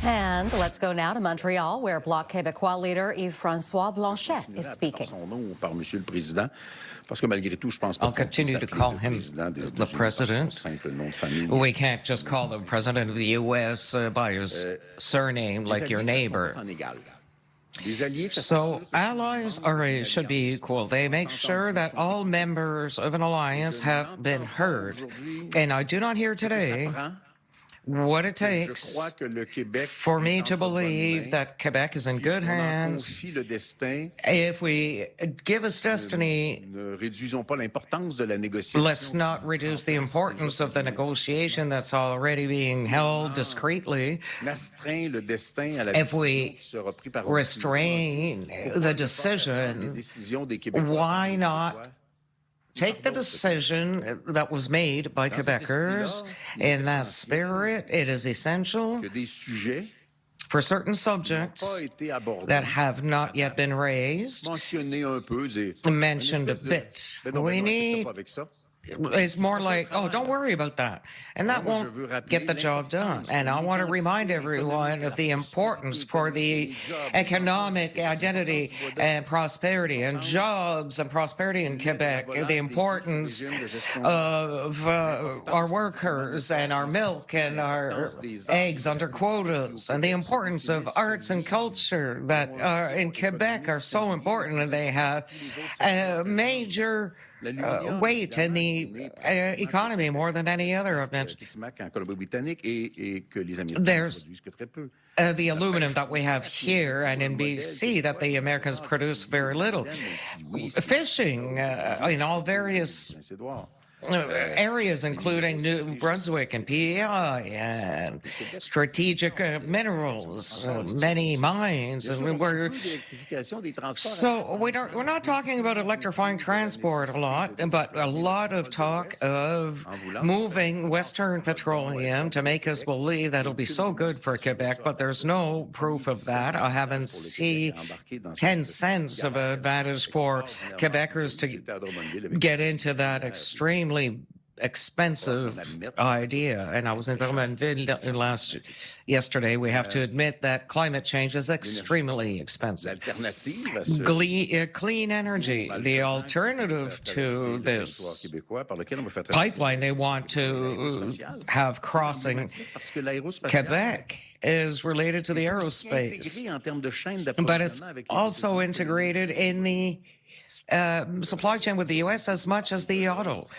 And let's go now to Montreal, where Bloc Quebecois leader Yves-Francois Blanchet is speaking. I'll continue to call him the president. We can't just call the president of the U.S. By his surname like your neighbor. So allies should be equal. They make sure that all members of an alliance have been heard. And I do not hear today what it takes for me to believe that Quebec is in good hands if we give us destiny. Let's not reduce the importance of the negotiation that's already being held discreetly. If we restrain the decision, why not take the decision that was made by Quebecers in that spirit? It is essential for certain subjects that have not yet been raised, mentioned a bit. We need... It's more like, oh, don't worry about that. And that won't get the job done. And I want to remind everyone of the importance for the economic identity and prosperity and jobs and prosperity in Quebec, the importance of our workers and our milk and our eggs under quotas, and the importance of arts and culture that in Quebec are so important, and they have a major weight in the economy more than any other I've mentioned. There's the aluminum that we have here and in BC that the Americans produce very little. Fishing in all various areas, including New Brunswick and PEI and strategic minerals, many mines. And we're not talking about electrifying transport a lot, but a lot of talk of moving Western petroleum to make us believe that it'll be so good for Quebec, but there's no proof of that. I haven't seen 10 cents of advantage for Quebecers to get into that extremely expensive idea. And I was in Drummondville yesterday. We have to admit that climate change is extremely expensive. Clean energy, the alternative to this pipeline they want to have crossing Quebec is related to the aerospace, but it's also integrated in the supply chain with the U.S. as much as the auto.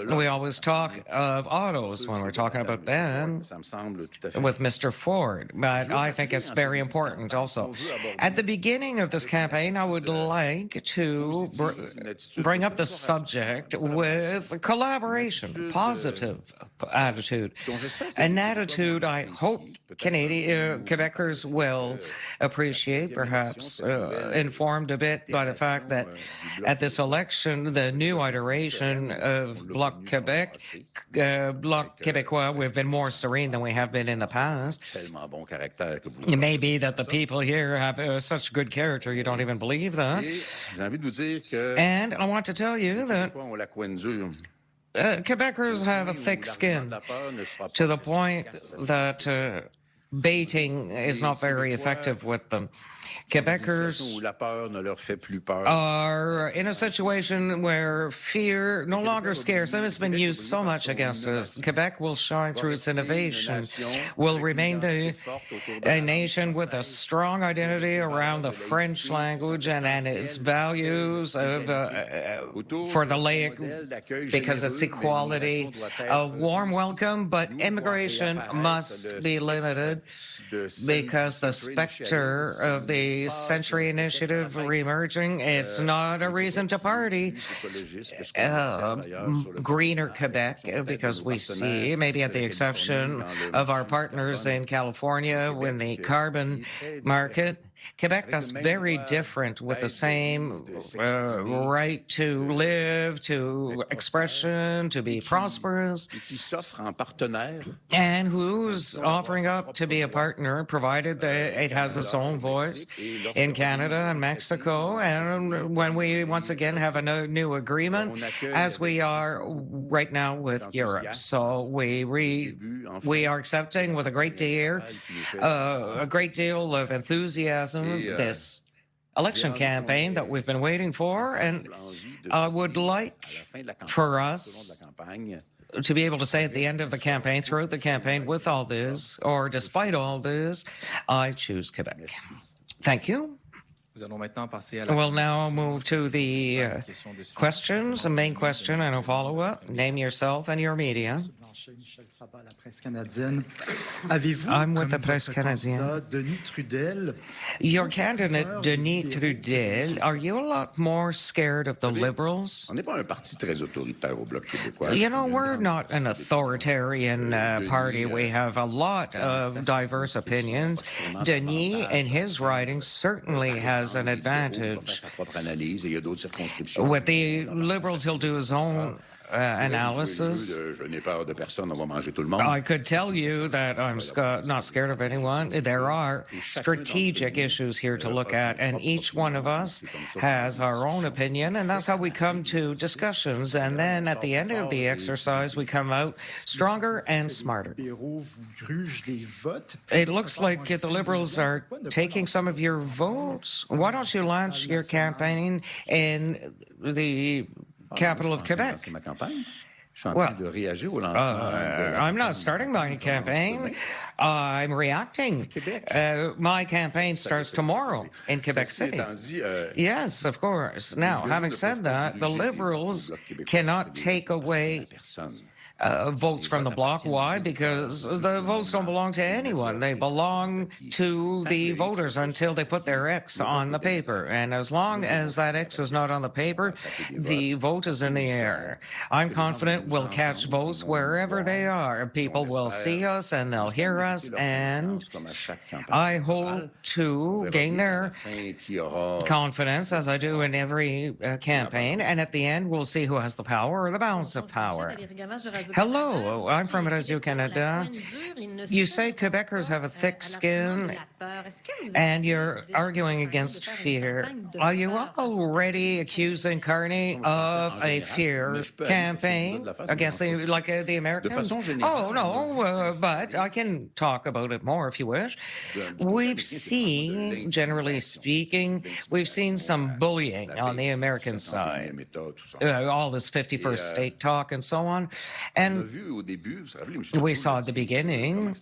We always talk of autos when we're talking about them with Mr. Ford, but I think it's very important also. At the beginning of this campaign, I would like to bring up the subject with collaboration, positive attitude, an attitude I hope Quebecers will appreciate, perhaps informed a bit by the fact that at this election, the new iteration of Bloc Quebec, Bloc Québécois, we've been more serene than we have been in the past. It may be that the people here have such good character, you don't even believe that. And I want to tell you that Quebecers have a thick skin to the point that baiting is not very effective with them. Quebecers are in a situation where fear no longer scares them. It's been used so much against us. Quebec will shine through its innovation, will remain a nation with a strong identity around the French language and its values for the laïc, because it's equality, a warm welcome, but immigration must be limited because the specter of the Century Initiative reemerging, it's not a reason to party. Greener Quebec, because we see, maybe at the exception of our partners in California in the carbon market, Quebec, that's very different, with the same right to live, to expression, to be prosperous, and who's offering up to to be a partner, provided that it has its own voice in Canada and Mexico. And when we once again have a new agreement, as we are right now with Europe. So we are accepting with a great deal of enthusiasm this election campaign that we've been waiting for, and I would like for us to be able to say at the end of the campaign, throughout the campaign, with all this, or despite all this, I choose Quebec. Thank you. We'll now move to the questions, the main question and a follow-up. Name yourself and your media. I'm with the Presse Canadienne. Your candidate, Denis Trudel, are you a lot more scared of the Liberals? You know, we're not an authoritarian party. We have a lot of diverse opinions. Denis, in his writing, certainly has an advantage. With the Liberals, he'll do his own analysis. I could tell you that I'm not scared of anyone. There are strategic issues here to look at, and each one of us has our own opinion, and that's how we come to discussions. And then at the end of the exercise, we come out stronger and smarter. It looks like the Liberals are taking some of your votes. Why don't you launch your campaign in the capital of Quebec? Well, I'm not starting my campaign. I'm reacting. My campaign starts tomorrow in Quebec City. Yes, of course. Now, having said that, the Liberals cannot take away votes from the Bloc. Why? Because the votes don't belong to anyone. They belong to the voters until they put their X on the paper. And as long as that X is not on the paper, the vote is in the air. I'm confident we'll catch votes wherever they are. People will see us and they'll hear us, and I hope to gain their confidence, as I do in every campaign, and at the end we'll see who has the power or the balance of power. Hello, I'm from Radio-Canada. You say Quebecers have a thick skin, and you're arguing against fear. Are you already accusing Carney of a fear campaign against the Americans? Oh, no, but I can talk about it more if you wish. We've seen, generally speaking, we've seen some bullying on the American side. All this 51st state talk and so on. And we saw at the beginning. What's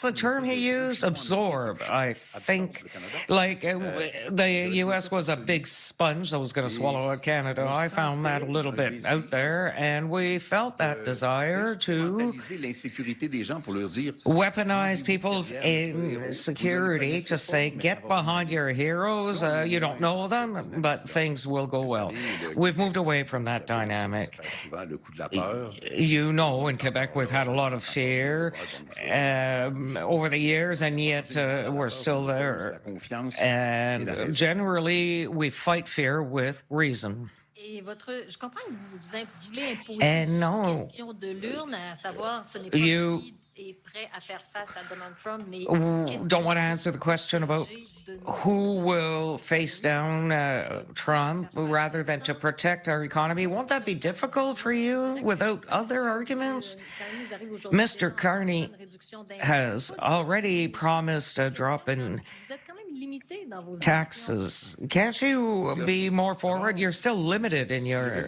the term he used? Absorb. I think, the U.S. was a big sponge that was going to swallow Canada. I found that a little bit out there, and we felt that desire to weaponize people's insecurity to say, get behind your heroes. You don't know them, but things will go well. We've moved away from that dynamic. You know, in Quebec, we've had a lot of fear over the years, and yet we're still there. And generally, we fight fear with reason. And no, you don't want to answer the question about who will face down Trump rather than to protect our economy. Won't that be difficult for you without other arguments? Mr. Carney has already promised a drop in taxes. Can't you be more forward? You're still limited in your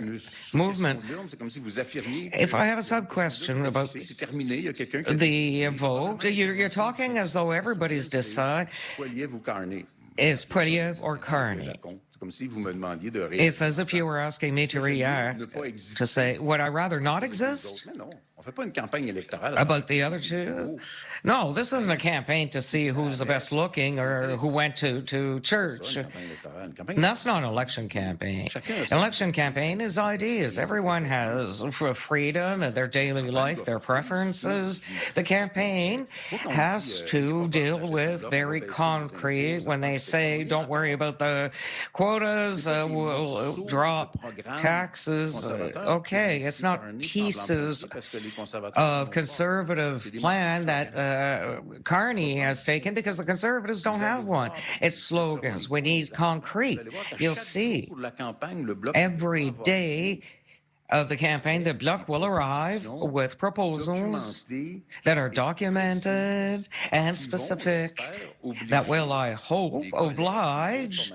movement. If I have a sub-question about the vote, you're talking as though everybody's decide is Poilievre or Carney. It's as if you were asking me to react, to say, would I rather not exist? About the other two? No, this isn't a campaign to see who's the best looking or who went to church. That's not an election campaign. An election campaign is ideas. Everyone has freedom in their daily life, their preferences. The campaign has to deal with very concrete, when they say, don't worry about the quote quotas will drop taxes. Okay, it's not pieces of conservative plan that Carney has taken, because the Conservatives don't have one. It's slogans. We need concrete. You'll see every day of the campaign, the Bloc will arrive with proposals that are documented and specific that will, I hope, oblige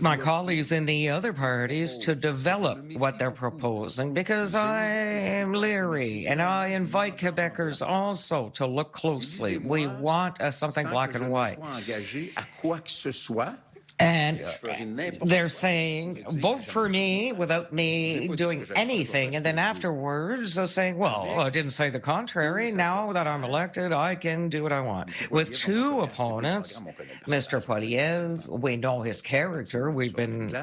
my colleagues in the other parties to develop what they're proposing, because I am leery, and I invite Quebecers also to look closely. We want something black and white. And they're saying, vote for me without me doing anything. And then afterwards, they're saying, well, I didn't say the contrary. Now that I'm elected, I can do what I want. With two opponents, Mr. Poilievre, we know his character. We've been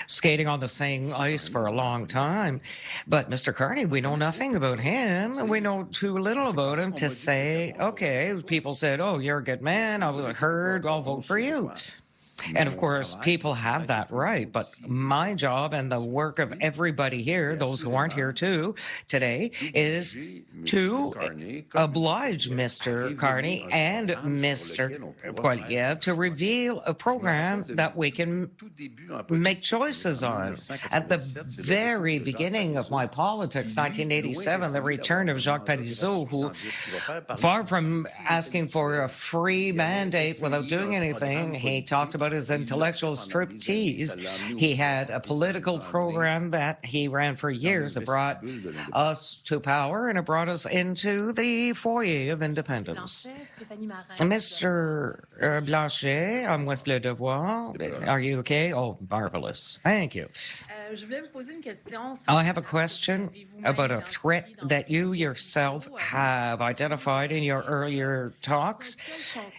skating on the same ice for a long time. But Mr. Carney, we know nothing about him. We know too little about him to say, okay, people said, oh, you're a good man. I was heard. I'll vote for you. And of course, people have that right. But my job and the work of everybody here, those who aren't here too today, is to oblige Mr. Carney and Mr. Poilievre to reveal a program that we can make choices on. At the very beginning of my politics, 1987, the return of Jacques Parizeau, who, far from asking for a free mandate without doing anything, he talked about his intellectual striptease. He had a political program that he ran for years. It brought us to power, and it brought us into the foyer of independence. Mr. Blanchet, I'm with Le Devoir. Are you okay? Oh, marvelous. Thank you. I have a question about a threat that you yourself have identified in your earlier talks.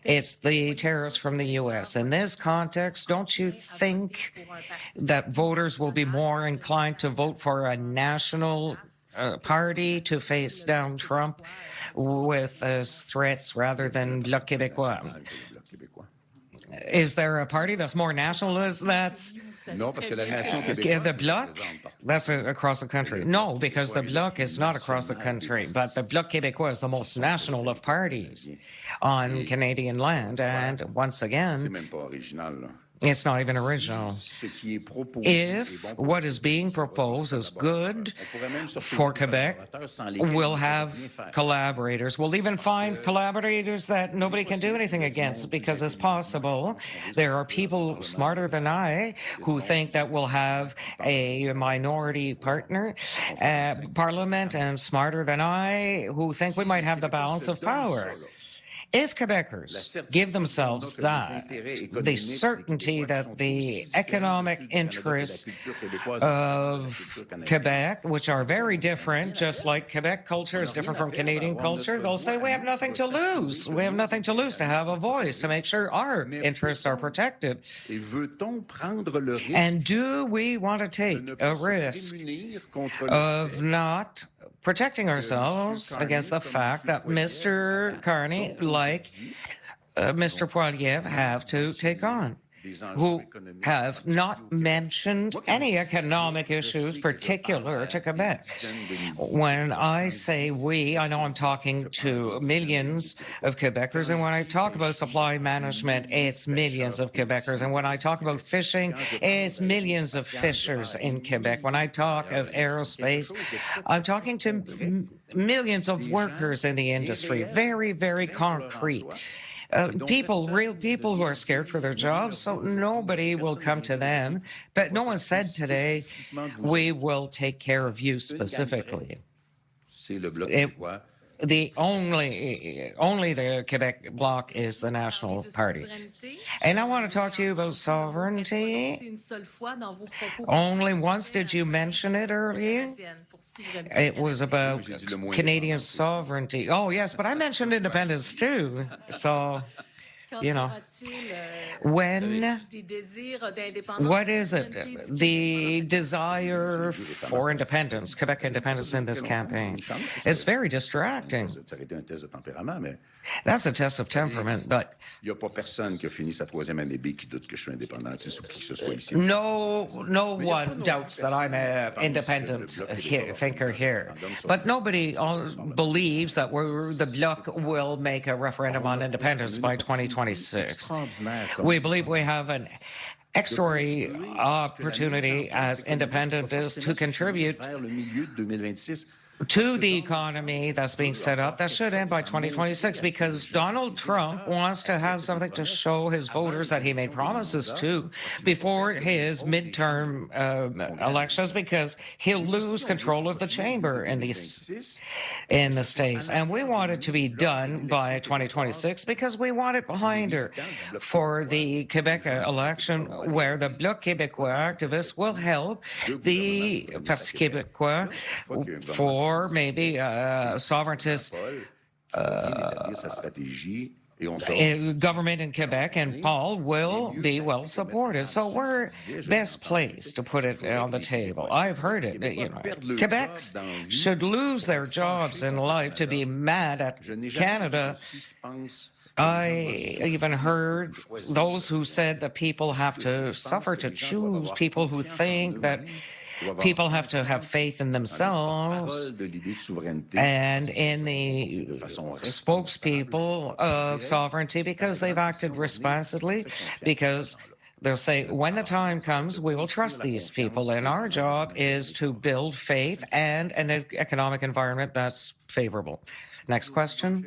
It's the terrorists from the U.S. In this context, don't you think that voters will be more inclined to vote for a national party to face down Trump with threats rather than Bloc Québécois? Is there a party that's more nationalist? That's the Bloc? That's across the country. No, because the Bloc is not across the country, but the Bloc Québécois is the most national of parties on Canadian land. And once again, it's not even original. If what is being proposed is good for Quebec, we'll have collaborators. We'll even find collaborators that nobody can do anything against, because it's possible there are people smarter than I who think that we'll have a minority partner parliament, and smarter than I who think we might have the balance of power. If Quebecers give themselves that, the certainty that the economic interests of Quebec, which are very different, just like Quebec culture is different from Canadian culture, they'll say, we have nothing to lose. We have nothing to lose to have a voice, to make sure our interests are protected. And do we want to take a risk of not protecting ourselves against the fact that Mr. Carney, like Mr. Poilievre, have to take on, who have not mentioned any economic issues particular to Quebec? When I say we, I know I'm talking to millions of Quebecers, and when I talk about supply management, it's millions of Quebecers, and when I talk about fishing, it's millions of fishers in Quebec. When I talk of aerospace, I'm talking to millions of workers in the industry. Very, very concrete. Real people who are scared for their jobs, so nobody will come to them. But no one said today, we will take care of you specifically. Only the Quebec Bloc is the national party. And I want to talk to you about sovereignty. Only once did you mention it earlier. It was about Canadian sovereignty. Oh, yes, but I mentioned independence too. So you know, when, what is it? The desire for independence, Quebec independence in this campaign. It's very distracting. That's a test of temperament, but no one doubts that I'm an independent thinker here. But nobody believes that the Bloc will make a referendum on independence by 2026. We believe we have an extraordinary opportunity as independentists to contribute to the economy that's being set up that should end by 2026, because Donald Trump wants to have something to show his voters that he made promises to before his midterm elections, because he'll lose control of the chamber in the states. And we want it to be done by 2026 because we want it behind her for the Quebec election, where the Bloc Québécois activists will help the Parti Québécois for maybe sovereigntist government in Quebec, and Paul will be well supported. So we're best placed to put it on the table. I've heard it. You know, Quebecs should lose their jobs in life to be mad at Canada. I even heard those who said that people have to suffer to choose, people who think that people have to have faith in themselves and in the spokespeople of sovereignty, because they've acted responsibly, because they'll say, when the time comes, we will trust these people. And our job is to build faith and an economic environment that's favorable. Next question.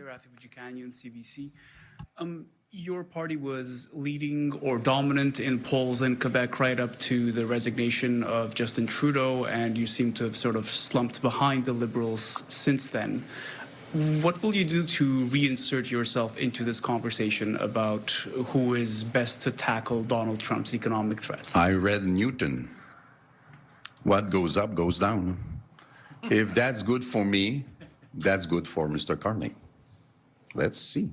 Your party was leading or dominant in polls in Quebec right up to the resignation of Justin Trudeau, and you seem to have sort of slumped behind the Liberals since then. What will you do to reinsert yourself into this conversation about who is best to tackle Donald Trump's economic threats? I read Newton. What goes up goes down. If that's good for me, that's good for Mr. Carney. Let's see.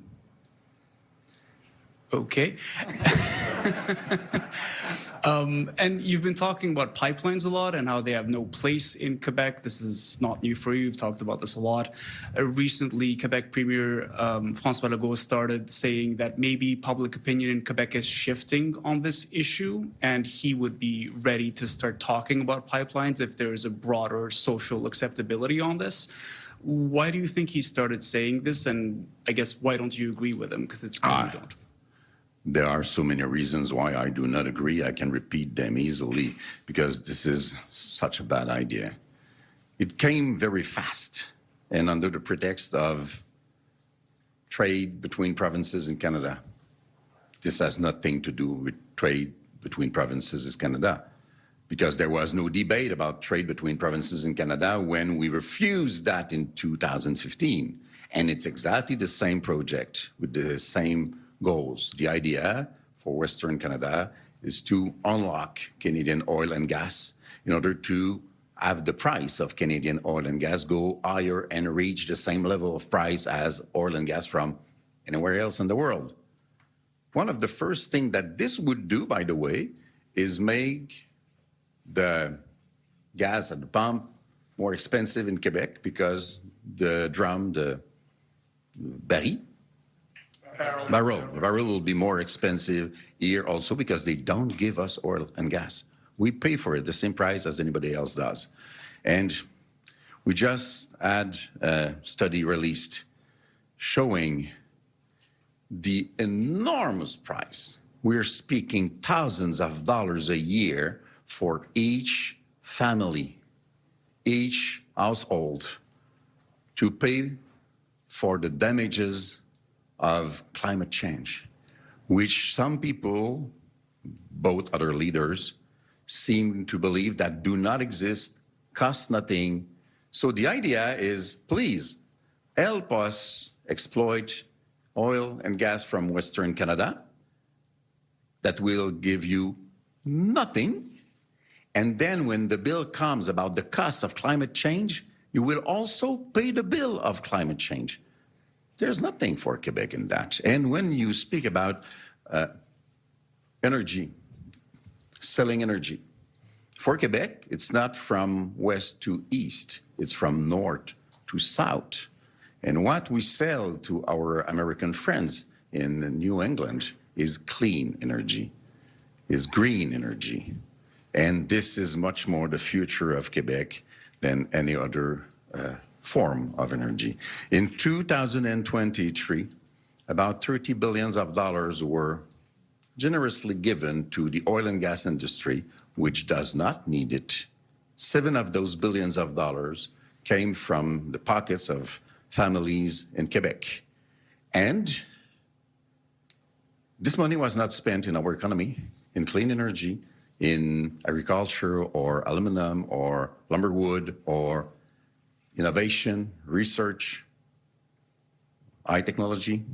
Okay. And you've been talking about pipelines a lot and how they have no place in Quebec. This is not new for you. You've talked about this a lot. Recently, Quebec Premier François Legault started saying that maybe public opinion in Quebec is shifting on this issue, and he would be ready to start talking about pipelines if there is a broader social acceptability on this. Why do you think he started saying this? And I guess, why don't you agree with him? Because it's clear you don't. There are so many reasons why I do not agree. I can repeat them easily because this is such a bad idea. It came very fast and under the pretext of trade between provinces in Canada. This has nothing to do with trade between provinces in Canada, because there was no debate about trade between provinces in Canada when we refused that in 2015. And it's exactly the same project with the same goals. The idea for Western Canada is to unlock Canadian oil and gas in order to have the price of Canadian oil and gas go higher and reach the same level of price as oil and gas from anywhere else in the world. One of the first things that this would do, by the way, is make the gas at the pump more expensive in Quebec, because the drum, the barrel will be more expensive here also, because they don't give us oil and gas. We pay for it the same price as anybody else does. And we just had a study released showing the enormous price. We're speaking thousands of dollars a year for each family, each household, to pay for the damages of climate change, which some people, both other leaders, seem to believe that do not exist, cost nothing. So the idea is, please help us exploit oil and gas from Western Canada that will give you nothing. And then when the bill comes about the cost of climate change, you will also pay the bill of climate change. There's nothing for Quebec in that. And when you speak about energy, selling energy, for Quebec, it's not from west to east, it's from north to south. And what we sell to our American friends in New England is clean energy, is green energy. And this is much more the future of Quebec than any other form of energy. In 2023, about $30 billion were generously given to the oil and gas industry, which does not need it. 7 of those billions of dollars came from the pockets of families in Quebec. And this money was not spent in our economy, in clean energy, in agriculture or aluminum or lumberwood or innovation, research, high technology.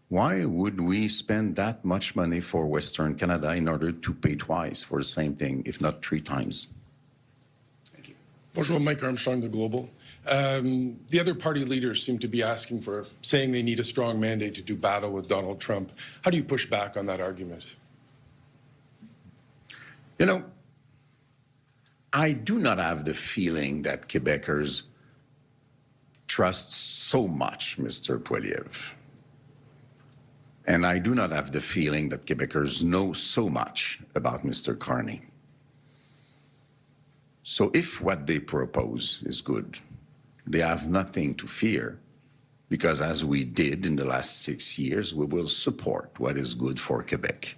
Why would we spend that much money for Western Canada in order to pay twice for the same thing, if not 3 times? Thank you. Bonjour, Mike Armstrong, The Global. The other party leaders seem to be saying they need a strong mandate to do battle with Donald Trump. How do you push back on that argument? You know, I do not have the feeling that Quebecers trust so much Mr. Poilievre. And I do not have the feeling that Quebecers know so much about Mr. Carney. So if what they propose is good, they have nothing to fear, because as we did in the last 6 years, we will support what is good for Quebec.